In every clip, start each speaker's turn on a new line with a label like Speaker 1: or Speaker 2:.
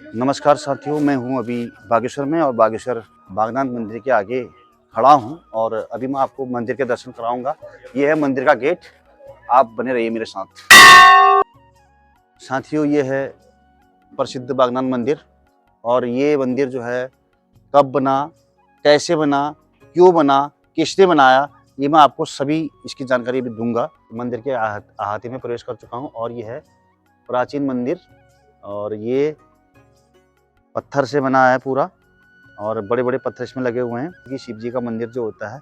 Speaker 1: नमस्कार साथियों, मैं हूं अभी बागेश्वर में और बागेश्वर बागनाथ मंदिर के आगे खड़ा हूं और अभी मैं आपको मंदिर के दर्शन कराऊंगा। ये है मंदिर का गेट। आप बने रहिए मेरे साथ। साथियों, ये है प्रसिद्ध बागनाथ मंदिर और ये मंदिर जो है कब बना, कैसे बना, क्यों बना, किसने बनाया, ये मैं आपको सभी इसकी जानकारी भी दूंगा। मंदिर के अहाते में प्रवेश कर चुका हूँ और ये है प्राचीन मंदिर और ये पत्थर से बना है पूरा और बड़े-बड़े पत्थर इसमें लगे हुए हैं। क्योंकि शिव जी का मंदिर जो होता है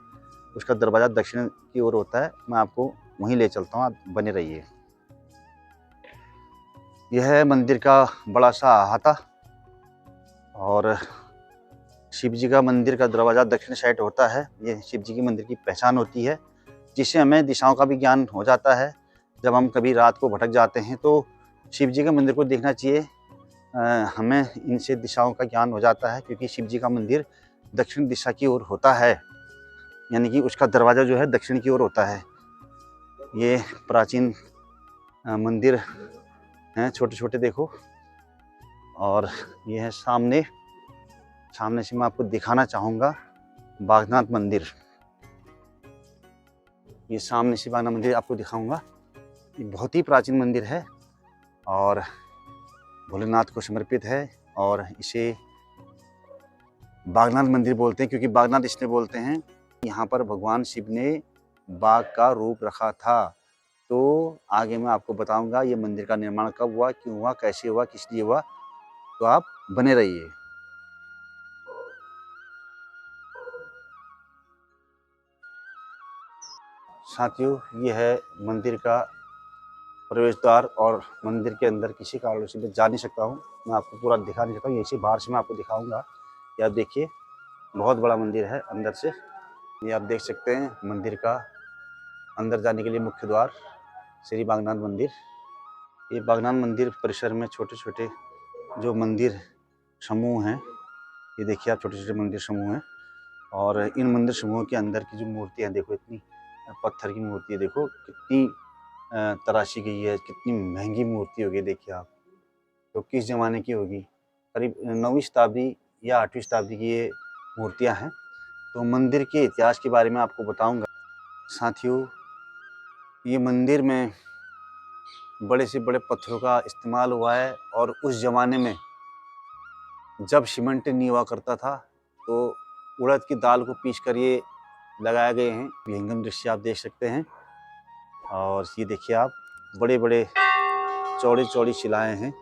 Speaker 1: उसका दरवाज़ा दक्षिण की ओर होता है। मैं आपको वहीं ले चलता हूँ, आप बने रहिए। यह है मंदिर का बड़ा-सा अहाता और शिव जी का मंदिर का दरवाज़ा दक्षिण साइड होता है। ये शिव जी की मंदिर की पहचान होती है, जिससे हमें दिशाओं का भी ज्ञान हो जाता है। जब हम कभी रात को भटक जाते हैं तो शिव जी के मंदिर को देखना चाहिए। हमें इनसे दिशाओं का ज्ञान हो जाता है क्योंकि शिव जी का मंदिर दक्षिण दिशा की ओर होता है, यानी कि उसका दरवाज़ा जो है दक्षिण की ओर होता है। ये प्राचीन मंदिर हैं, छोटे-छोटे देखो। और ये है सामने से मैं आपको दिखाना चाहूँगा बागनाथ मंदिर। ये सामने से बागनाथ मंदिर आपको दिखाऊँगा। ये बहुत ही प्राचीन मंदिर है और भोलेनाथ को समर्पित है और इसे बागनाथ मंदिर बोलते हैं क्योंकि बागनाथ इसलिए बोलते हैं, यहाँ पर भगवान शिव ने बाघ का रूप रखा था। तो आगे मैं आपको बताऊंगा ये मंदिर का निर्माण कब हुआ, क्यों हुआ, कैसे हुआ, किस लिए हुआ। तो आप बने रहिए। साथियों, ये है मंदिर का प्रवेश द्वार और मंदिर के अंदर किसी कारण से मैं जा नहीं सकता हूँ। मैं आपको पूरा दिखा नहीं सकता हूँ, यहीं बाहर से मैं आपको दिखाऊंगा। ये आप देखिए, बहुत बड़ा मंदिर है अंदर से। ये आप देख सकते हैं मंदिर का अंदर जाने के लिए मुख्य द्वार श्री बागनाथ मंदिर। ये बागनाथ मंदिर परिसर में छोटे-छोटे जो मंदिर समूह हैं, ये देखिए आप, छोटे-छोटे मंदिर समूह हैं और इन मंदिर समूहों के अंदर की जो मूर्तियाँ देखो, इतनी पत्थर की मूर्ति है, देखो कितनी तराशी गई है, कितनी महंगी मूर्ति होगी देखिए आप। तो किस ज़माने की होगी? करीब 9वीं शताब्दी या 8वीं शताब्दी की ये मूर्तियाँ हैं। तो मंदिर के इतिहास के बारे में आपको बताऊँगा। साथियों, ये मंदिर में बड़े से बड़े पत्थरों का इस्तेमाल हुआ है और उस ज़माने में जब सीमेंट नहीं हुआ करता था तो उड़द की दाल को पीस कर ये लगाए गए हैं। विहंगम दृश्य आप देख सकते हैं और ये देखिए आप, बड़े-बड़े चौड़ी-चौड़ी शिलाएँ हैं।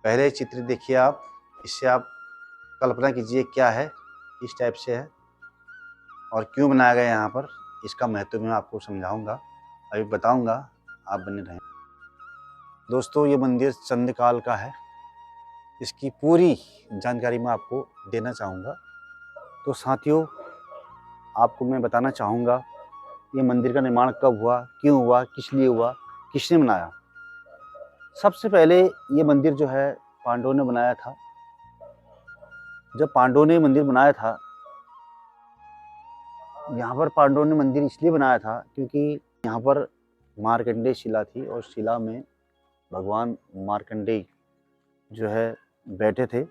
Speaker 1: पहले चित्र देखिए आप, इससे आप कल्पना कीजिए क्या है, किस टाइप से है और क्यों बनाया गया है यहाँ पर। इसका महत्व मैं आपको समझाऊँगा, अभी बताऊँगा, आप बने रहें। दोस्तों, ये मंदिर चंद्रकाल का है। इसकी पूरी जानकारी मैं आपको देना चाहूँगा। तो साथियों, आपको मैं बताना चाहूँगा ये मंदिर का निर्माण कब हुआ, क्यों हुआ, किस लिए हुआ, किसने बनाया। सबसे पहले ये मंदिर जो है पांडवों ने बनाया था। जब पांडवों ने मंदिर बनाया था, यहाँ पर पांडवों ने मंदिर इसलिए बनाया था क्योंकि यहाँ पर मार्कंडेय शिला थी और शिला में भगवान मार्कंडेय जो है बैठे थे।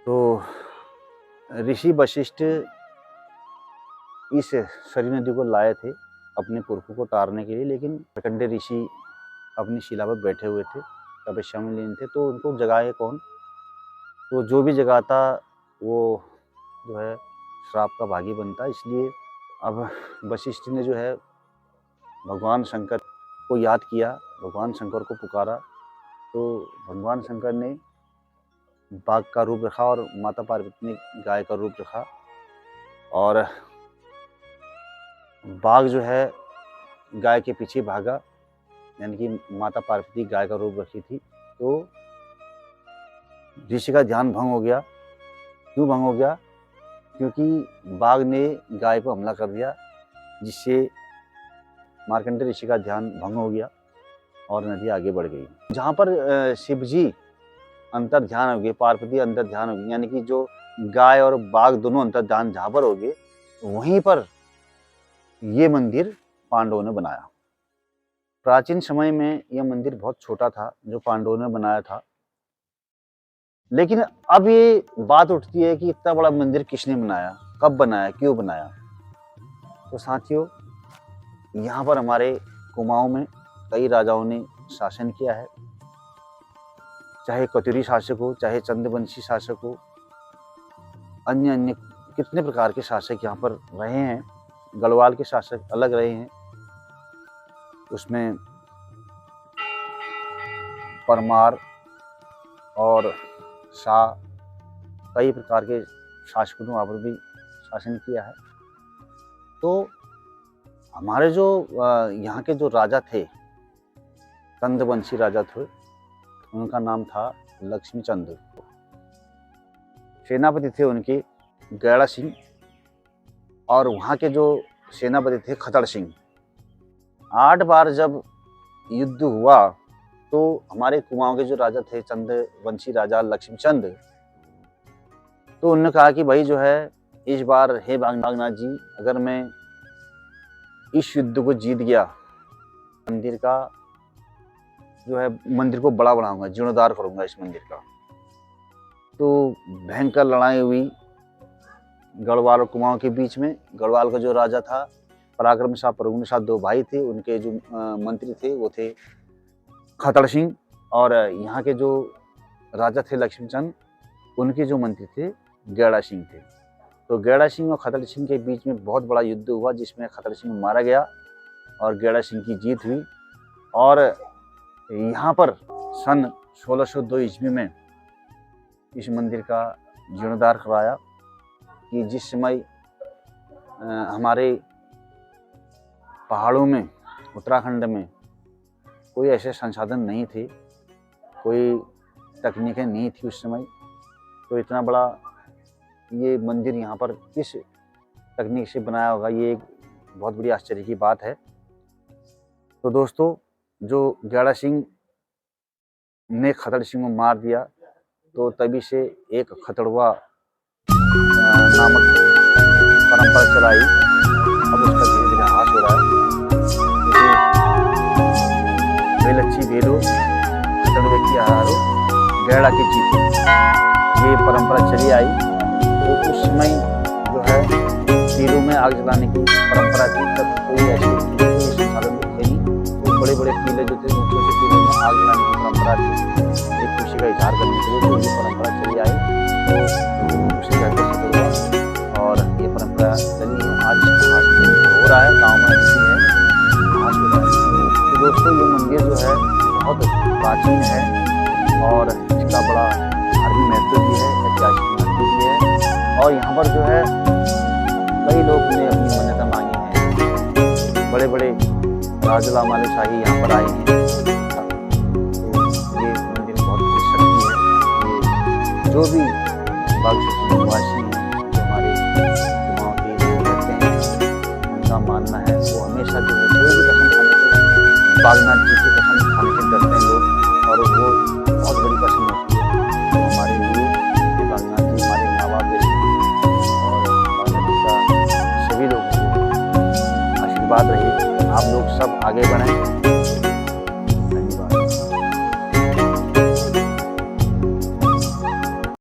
Speaker 1: तो ऋषि वशिष्ठ इस सरयू नदी को लाए थे अपने पुरखों को तारने के लिए, लेकिन मार्कंडेय ऋषि अपनी शिला पर बैठे हुए थे, तपस्या में लीन थे। तो उनको जगाए कौन? तो जो भी जगाता वो जो है श्राप का भागी बनता। इसलिए अब वशिष्ठ ने जो है भगवान शंकर को याद किया, भगवान शंकर को पुकारा। तो भगवान शंकर ने बाघ का रूप रखा और माता पार्वती ने गाय का रूप रखा और बाघ जो है गाय के पीछे भागा, यानी कि माता पार्वती गाय का रूप रखी थी। तो ऋषि का ध्यान भंग हो गया। क्यों भंग हो गया? क्योंकि बाघ ने गाय पर हमला कर दिया, जिससे मार्कंडेय ऋषि का ध्यान भंग हो गया और नदी आगे बढ़ गई। जहाँ पर शिव जी अंतर ध्यान हो गए, पार्वती अंतर ध्यान हो गई, यानी कि जो गाय और बाघ दोनों अंतर ध्यान जहाँ पर हो गए, वहीं पर ये मंदिर पांडवों ने बनाया। प्राचीन समय में यह मंदिर बहुत छोटा था जो पांडवों ने बनाया था। लेकिन अब ये बात उठती है कि इतना बड़ा मंदिर किसने बनाया, कब बनाया, क्यों बनाया। तो साथियों, यहाँ पर हमारे कुमाऊं में कई राजाओं ने शासन किया है, चाहे कतुरी शासक हो, चाहे चंद्रवंशी शासक हो, अन्य अन्य कितने प्रकार के शासक यहाँ पर रहे हैं। गढ़वाल के शासक अलग रहे हैं, उसमें परमार और शाह कई प्रकार के शासकों ने वहाँ पर भी शासन किया है। तो हमारे जो यहाँ के जो राजा थे, चंद्रवंशी राजा थे, उनका नाम था लक्ष्मीचंद। सेनापति थे उनके गैड़ा सिंह, और वहाँ के जो सेनापति थे खतड़ सिंह। 8 बार जब युद्ध हुआ तो हमारे कुमाऊं के जो राजा थे, चंद्रवंशी राजा लक्ष्मीचंद, तो उन्होंने कहा कि भाई जो है इस बार हे बागनाथ जी, अगर मैं इस युद्ध को जीत गया, मंदिर का जो है मंदिर को बड़ा बनाऊंगा, जीर्णोद्धार करूंगा इस मंदिर का। तो भयंकर लड़ाई हुई गढ़वाल और कुमाऊं के बीच में। गढ़वाल का जो राजा था पराक्रम शाह, प्रगुण शाह, 2 भाई थे। उनके जो मंत्री थे वो थे खतड़ सिंह, और यहाँ के जो राजा थे लक्ष्मीचंद, उनके जो मंत्री थे गैड़ा सिंह थे। तो गैड़ा सिंह और खतड़ सिंह के बीच में बहुत बड़ा युद्ध हुआ, जिसमें खतड़ सिंह मारा गया और गैड़ा सिंह की जीत हुई। और यहाँ पर सन 1602 ईस्वी में इस मंदिर का जीर्णोद्धार करवाया कि जिस समय हमारे पहाड़ों में, उत्तराखंड में कोई ऐसे संसाधन नहीं थे, कोई तकनीकें नहीं थी उस समय, तो इतना बड़ा ये मंदिर यहाँ पर किस तकनीक से बनाया होगा, ये एक बहुत बड़ी आश्चर्य की बात है। तो दोस्तों, जो गैड़ा सिंह ने खतड़ सिंह को मार दिया, तो तभी से एक खतड़वा नामक परंपरा चलाई। अब उसका धीरे धीरे ह्रास हो रहा है। बेलच्छी भेलो खतड़वे की आहारो गैड़ा की चीते, ये परंपरा चली आई। तो उस समय जो है टीलों में आग जलाने की परंपरा थी, तब कोई ऐसे संसाधन थे नहीं। तो बड़े बड़े टीले जो थे, ऊँचे ऊँचे टीलों में आग जलाने की परंपरा थी, एक खुशी का इजहार करने के लिए। तो ये परंपरा चली आई, तो उसे कहते हैं। और ये परंपरा चली है, आज हो रहा है, गाँव में अच्छी है, घास हो रहा है। तो दोस्तों, ये मंदिर जो है बहुत प्राचीन है और इसका बड़ा धार्मिक महत्व भी है, ऐतिहासिक महत्व भी है। और यहाँ पर जो है कई लोग ने अपनी मान्यता मांगी है, बड़े बड़े राजला माले शाही यहाँ पर आए हैं। तो ये मंदिर बहुत बड़ी शक्ति है। ये जो भी बागेश्वर निवासी हैं, जो हमारे कुमाऊं के लोग रहते हैं, उनका मानना है वो हमेशा जो है कोई भी कसम खाने को, बागनाथ जी की कसम खाने से डरते हैं लोग, और वो बहुत बड़ी कसम होती है। तो हमारे लिए बागनाथ जी हमारे माँ बाप जैसे, और बागनाथ जी का सभी लोगों को आशीर्वाद रहे। आप लोग सब आगे बढ़ें,